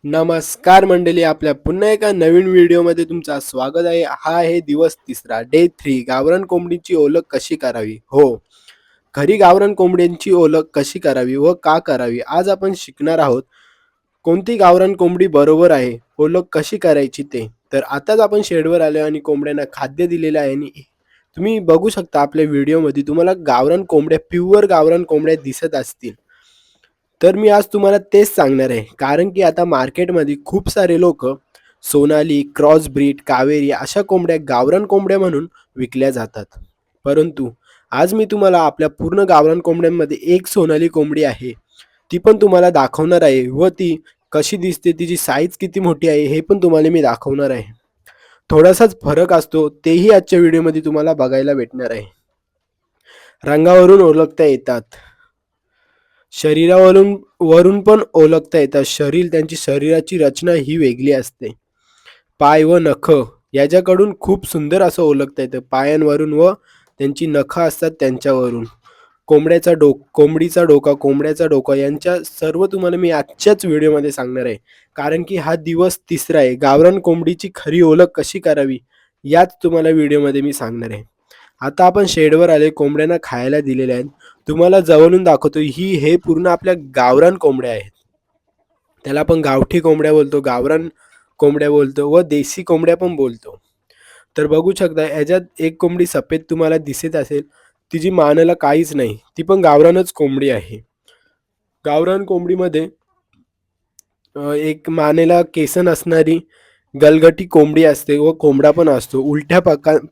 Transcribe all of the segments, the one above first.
नमस्कार मंडळी, आपल्या पुन्हा एका नवीन व्हिडिओमध्ये तुमचं स्वागत आहे. हा आहे दिवस तिसरा, डे 3. गावरान कोंबडीची ओळख कशी करावी? हो, खरी गावरान कोंबड्यांची ओळख कशी करावी व का करावी? आज आपण शिकणार आहोत. कोणती गावरान कोंबडी बरोबर आहे, ओळख कशी करायची ते. तर आताच आपण शेडवर आलो आणि कोंबड्यांना खाद्य दिलेलं आहे आणि तुम्ही बघू शकता आपल्या व्हिडिओमध्ये तुम्हाला गावरान कोंबड्या, प्युअर गावरान कोंबड्या दिसत असतील. तर मी आज तुम्हाला तेच सांगणार आहे. कारण की आता मार्केटमध्ये खूप सारे लोकं सोनाली, क्रॉस ब्रीड, कावेरी अशा कोंबड्या गावरान कोंबड्या म्हणून विकल्या जातात. परंतु आज मी तुम्हाला आपल्या पूर्ण गावरान कोंबड्यांमध्ये एक सोनाली कोंबडी आहे. ती पण तुम्हाला दाखवणार आहे व ती कशी दिसते, तिची साईज किती मोठी आहे हे पण तुम्हाला मी दाखवणार आहे. थोडासाच फरक असतो तेही आजच्या व्हिडिओमध्ये तुम्हाला बघायला भेटणार आहे. रंगावरून ओळखता येतात. शरीरावरून वरून पण ओळखता येतात. त्यांची शरीराची रचना ही वेगळी असते. पाय व नखं याच्याकडून खूप सुंदर असं ओळखता येतं. पायांवरून व त्यांची नखं असतात त्यांच्यावरून. कोंबडीचा डोका, कोंबड्याचा डोका यांच्या सर्व तुम्हाला मी आजच्याच व्हिडिओमध्ये सांगणार आहे. कारण की हा दिवस तिसरा आहे. गावरान कोंबडीची खरी ओळख कशी करावी याच तुम्हाला व्हिडिओमध्ये मी सांगणार आहे. आता आपण शेडवर आले, कोंबड्यांना खायला दिलेल्या आहेत. तुम्हाला जवळून दाखवतो, हे पूर्ण आपल्या गावरान कोंबड्या आहेत. त्याला आपण गावठी कोंबड्या बोलतो, गावरान कोंबड्या बोलतो व देशी कोंबड्या पण बोलतो. तर बघू शकता ह्याच्यात एक कोंबडी सफेद तुम्हाला दिसत असेल, तिची मानेला काहीच नाही. ती पण गावरानच कोंबडी आहे. गावरान कोंबडीमध्ये एक मानेला केस नसणारी गलगटी कोंबडी असते व कोंबडा पण असतो. उलट्या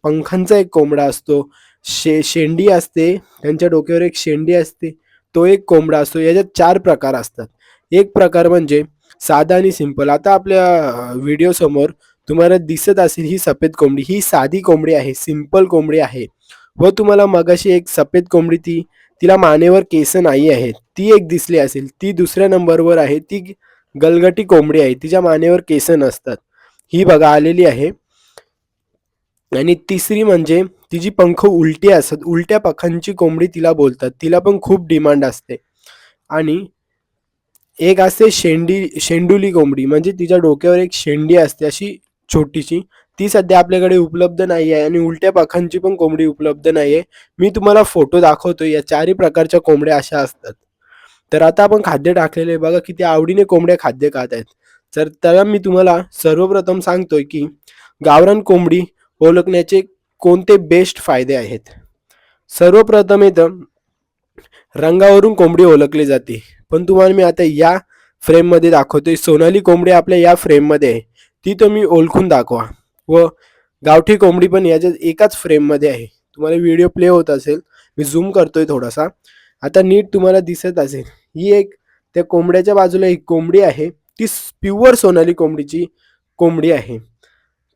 पंखांचा एक कोंबडा असतो. शेंडी असते, त्यांच्या डोक्यावर एक शेंडी असते. तो एक कोंबडा असतो. याच्यात 4 प्रकार असतात. एक प्रकार म्हणजे साधा आणि सिंपल. आता आपल्या व्हिडिओसमोर तुम्हाला दिसत असेल ही सफेद कोंबडी. ही साधी कोंबडी आहे, सिंपल कोंबडी आहे. व तुम्हाला मगाशी एक सफेद कोंबडी तिला मानेवर केस नाही आहेत. ती एक दिसली असेल. ती दुसऱ्या नंबरवर आहे. ती गलगटी कोंबडी आहे. तिच्या मानेवर केस नसतात. ही बघा आलेली आहे. आणि तिसरी म्हणजे तिची पंख उलटी असतात. उलट्या पंखांची कोंबडी तिला बोलतात. तिला पण खूप डिमांड असते. आणि एक असते शेंडुली कोंबडी, म्हणजे तिच्या डोक्यावर एक शेंडी असते अशी छोटीशी. ती सध्या आपल्याकडे उपलब्ध नाही आहे आणि उलट्या पाखांची पण कोंबडी उपलब्ध नाही आहे. मी तुम्हाला फोटो दाखवतो. या 4ही प्रकारच्या कोंबड्या अशा असतात. तर आता आपण खाद्य टाकलेले बघा किती आवडीने कोंबड्या खाद्य खात आहेत. तर त्याला मी तुम्हाला सर्वप्रथम सांगतोय की गावरान कोंबडी ओळखण्याचे कोणते बेस्ट फायदे आहेत. सर्वप्रथम येतं रंगावरून कोंबडी ओळखली जाते. पण तुम्हाला मी आता या फ्रेममध्ये दाखवतोय. सोनाली कोंबडी आपल्या या फ्रेममध्ये आहे. ती तुम्ही ओळखून दाखवा. व गावठी कोंबडी पण याच्या एकाच फ्रेममध्ये आहे. तुम्हाला व्हिडिओ प्ले होत असेल, मी झूम करतोय थोडासा. आता नीट तुम्हाला दिसत असेल. ही एक त्या कोंबड्याच्या बाजूला एक कोंबडी आहे. ती प्युअर सोनाली कोंबडीची कोंबडी आहे.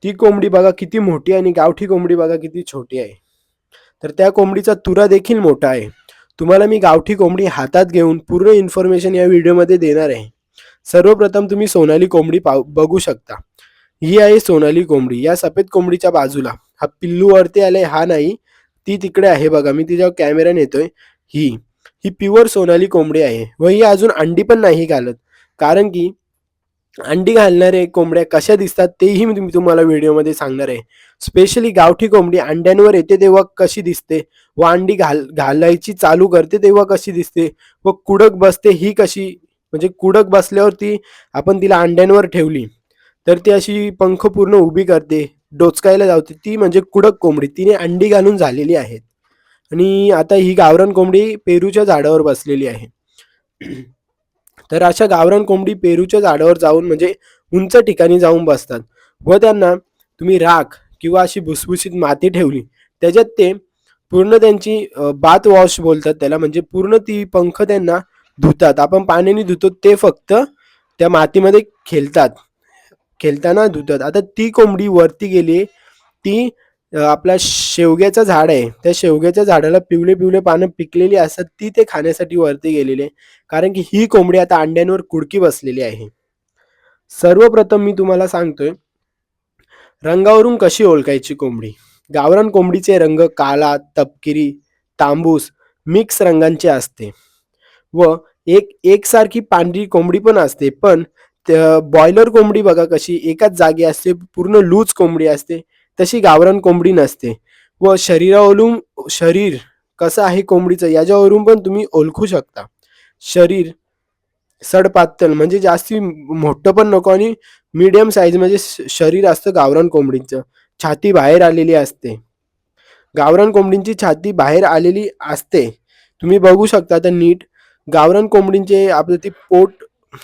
ती कोंबडी बघा किती मोठी आणि गावठी कोंबडी बघा किती छोटी आहे. तर त्या कोंबडीचा तुरा देखील मोठा आहे. तुम्हाला मी गावठी कोंबडी हातात घेऊन पूर्ण इन्फॉर्मेशन या व्हिडिओमध्ये देणार आहे. सर्वप्रथम तुम्ही सोनाली कोंबडी बघू शकता. ही आहे सोनाली कोंबडी. या सफेद कोंबडीच्या बाजूला हा पिल्लू वरती आलाय, हा नाही, ती तिकडे आहे बघा. मी तिच्यावर कॅमेरा नेतोय. ही ही प्युअर सोनाली कोंबडी आहे व ही अजून अंडी पण नाही घालत. कारण की अंडी घालणारे कोंबड्या कशा दिसतात तेही मी तुम्हाला व्हिडिओमध्ये सांगणार आहे. स्पेशली गावठी कोंबडी अंड्यांवर येते तेव्हा कशी दिसते व अंडी घालायची चालू करते तेव्हा कशी दिसते व कुडक बसते ही कशी, म्हणजे कुडक बसल्यावरती आपण तिला अंड्यांवर ठेवली तर ती अशी पंख पूर्ण उभी करते, डोचकायला जाते, ती म्हणजे कुडक कोंबडी. तिने अंडी घालून झालेली आहेत. आणि आता ही गावरान कोंबडी पेरूच्या झाडावर बसलेली आहे. तर अशा गावरान कोंबडी पेरूच्या झाडावर जाऊन, म्हणजे उंच ठिकाणी जाऊन बसतात व त्यांना तुम्ही राख किंवा अशी भुसभुशीत माती ठेवली त्याच्यात ते पूर्ण त्यांची बाथ वॉश बोलतात त्याला, म्हणजे पूर्ण ती पंख त्यांना धुतात. आपण पाण्याने धुतो ते फक्त त्या मातीमध्ये खेळताना धुतात. आता ती कोंबडी वरती गेली. ती आपला शेवग्याचं झाड आहे, त्या शेवग्याच्या झाडाला पिवळे पिवळे पानं पिकलेली असतात, ती ते खाण्यासाठी वरती गेलेली आहे. कारण की ही कोंबडी आता अंड्यांवर कुडकी बसलेली आहे. सर्वप्रथम मी तुम्हाला सांगतोय रंगावरून कशी ओळखायची कोंबडी. गावरान कोंबडीचे रंग काळा, तपकिरी, तांबूस मिक्स रंगांचे असते व एकसारखी पांढरी कोंबडी पण असते. पण बॉयलर कोंबडी बघा कशी एकाच जागी असते, पूर्ण लूज कोंबडी असते, तशी गावरान कोंबडी नसते. व शरीरावरून शरीर कसं आहे कोंबडीचं याच्यावरून पण तुम्ही ओळखू शकता. शरीर सडपातळ म्हणजे जास्ती मोठं पण नको आणि मीडियम साईज म्हणजे शरीर असतं गावरान कोंबडीचं. छाती बाहेर आलेली असते. गावरान कोंबडींची छाती बाहेर आलेली असते. तुम्ही बघू शकता आता नीट. गावरान कोंबडींचे आपलं ते पोट,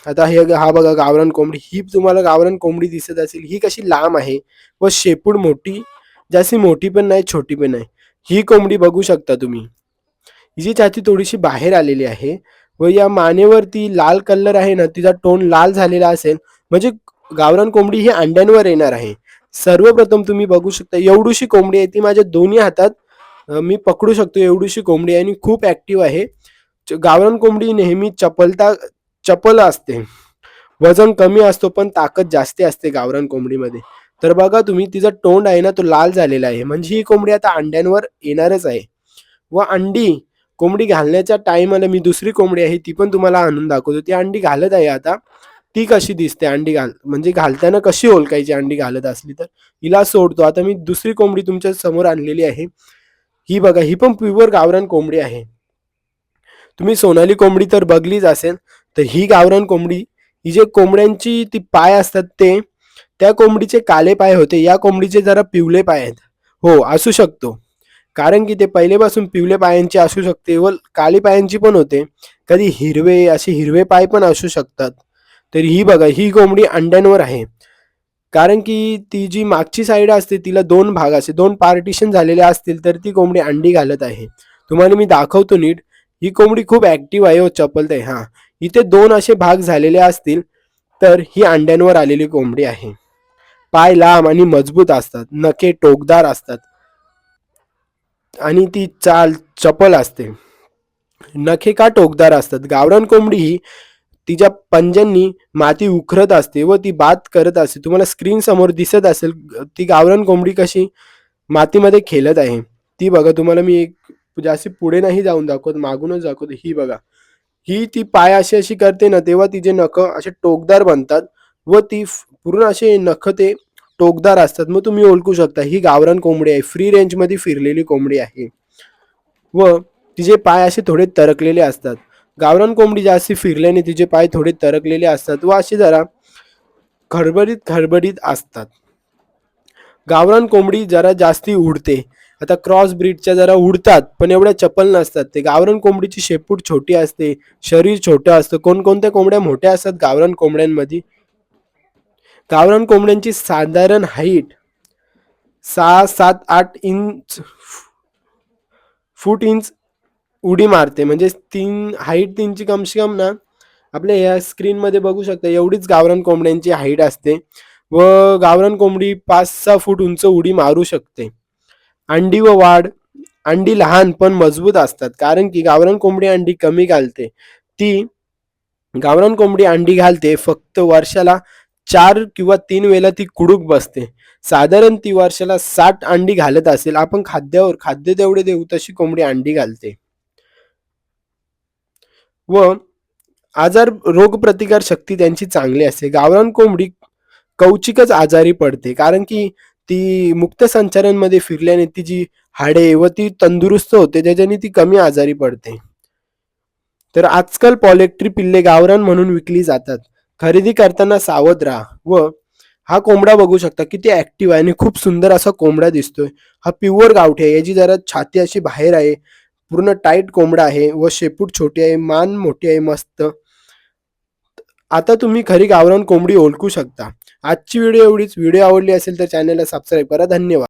आता हे हा बघा गावरान कोंबडी, ही तुम्हाला गावरान कोंबडी दिसत असेल, ही कशी लांब आहे व शेपूट मोठी, जास्ती मोठी पण नाही छोटी पण नाही. ही कोंबडी बघू शकता तुम्ही. हिची छाती थोडीशी बाहेर आलेली आहे व या मानेवरती लाल कलर आहे ना, तिचा टोन लाल झालेला असेल म्हणजे गावरान कोंबडी ही अंड्यांवर येणार आहे. सर्वप्रथम तुम्ही बघू शकता एवढीशी कोंबडी आहे, ती माझ्या दोन्ही हातात मी पकडू शकतो एवढीशी कोंबडी आहे आणि खूप ऍक्टिव्ह आहे. गावरान कोंबडी नेहमी चपल असते. वजन कमी असतो पण ताकद जास्त असते गावरान कोंबडीमध्ये. तर बघा तुम्ही तिचा तोंड आहे ना तो लाल झालेला आहे, म्हणजे ही कोंबडी आता अंड्यांवर येणारच आहे. व अंडी कोंबडी घालण्याच्या टाइमला मी दुसरी कोंबडी आहे ती पण तुम्हाला आणून दाखवतो. ती अंडी घालत आहे आता. ती कशी दिसते अंडी म्हणजे घालताना कशी ओळखायची अंडी घालत असली तर. हिला सोडतो. आता मी दुसरी कोंबडी तुमच्या समोर आणलेली आहे. ही बघा, ही पण प्युअर गावरान कोंबडी आहे. तुम्ही सोनाली कोंबडी तर बघलीच असेल. तर ही गावरान कोंबडी, ही जे कोंबड्यांची ती पाय असतात ते, त्या कोंबडीचे काळे पाय होते, या कोंबडीचे जरा पिवळे पाय आहेत. हो, असू शकतो. कारण की ते पहिलेपासून पिवळे पायांची असू शकते व काळी पायांची पण होते. कधी हिरवे असे हिरवे पाय पण असू शकतात. तर ही बघा, ही कोंबडी अंड्यांवर आहे. कारण की ती जी मागची साईड असते तिला दोन भाग असते, दोन पार्टिशन झालेले असतील तर ती कोंबडी अंडी घालत आहे. तुम्हाला मी दाखवतो नीट. ही कोंबडी खूप ऍक्टिव्ह आहे व चपलत आहे. हा, इथे दोन असे भाग झालेले असतील तर ही अंड्यांवर आलेली कोंबडी आहे. पाय लांब आणि मजबूत असतात, नखे टोकदार असतात आणि ती चाल चपल असते. नखे का टोकदार असतात? गावरान कोंबडी ही तिच्या पंजांनी माती उखरत असते व ती बात करत असते. तुम्हाला स्क्रीन समोर दिसत असेल ती गावरान कोंबडी कशी मातीमध्ये खेळत आहे. ती बघा, तुम्हाला मी एक जास्त पुढे नाही जाऊन दाखवत, मागूनच दाखवतो. ही बघा, ही ती पाय अशी अशी करते ना तेव्हा तिचे नख असे टोकदार बनतात व ती पूर्ण असे नख ते टोकदार असतात. मग तुम्ही ओळखू शकता ही गावरान कोंबडी आहे, फ्री रेंज मध्ये फिरलेली कोंबडी आहे व तिचे पाय असे थोडे तरकलेले असतात. गावरान कोंबडी जास्त फिरल्याने तिचे पाय थोडे तरकलेले असतात व असे जरा खडबडीत खडबडीत असतात. गावरान कोंबडी जरा जास्ती उडते. आता क्रॉस ब्रीडच्या जरा उडतात पण एवढ्या चपल नसतात. ते गावरान कोंबडीची शेपूट छोटी असते, शरीर छोटं असतं. कोणकोणत्या कोंबड्या मोठ्या असतात गावरान कोंबड्यांमध्ये. गावरान कोंबड्यांची साधारण हाईट 6, 7, 8 इंच इंच उडी मारते. म्हणजे हाईट त्यांची कम से कम ना, आपल्या या स्क्रीनमध्ये बघू शकता एवढीच गावरान कोंबड्यांची हाईट असते व गावरान कोंबडी 5-6 फूट उंच उडी मारू शकते. अंडी व वाढ. अंडी लहान पण मजबूत असतात कारण की गावरान कोंबडी अंडी कमी घालते. ती गावरान कोंबडी अंडी घालते फक्त वर्षाला 4 किंवा 3 वेळेला ती कुडूक बसते. साधारण ती वर्षाला 60 अंडी घालत असेल. आपण खाद्य तेवढे देऊ तशी कोंबडी अंडी घालते. व रोगप्रतिकार शक्ती त्यांची चांगली असते. गावरान कोंबडी कवचिकच आजारी पडते कारण की ती मुक्त संचारांमध्ये फिरल्याने तिची हाडे व ती तंदुरुस्त होते, त्याच्याने ती कमी आजारी पडते. तर आजकाल पॉल्ट्री पिल्ले गावरान म्हणून विकली जातात. खरेदी करताना सावध राहा. व हा कोंबडा बघू शकता किती ऍक्टिव्ह आहे आणि खूप सुंदर असा कोंबडा दिसतोय. हा प्युअर गावठी आहे. याची जरा छाती अशी बाहेर आहे, पूर्ण टाईट कोंबडा आहे व शेपूट छोटी आहे, मान मोठी आहे मस्त. आता तुम्ही खरी गावरान कोंबडी ओळखू शकता. आजची व्हिडिओ एवढीच. व्हिडिओ आवडली असेल तर चॅनलला सबस्क्राईब करा. धन्यवाद.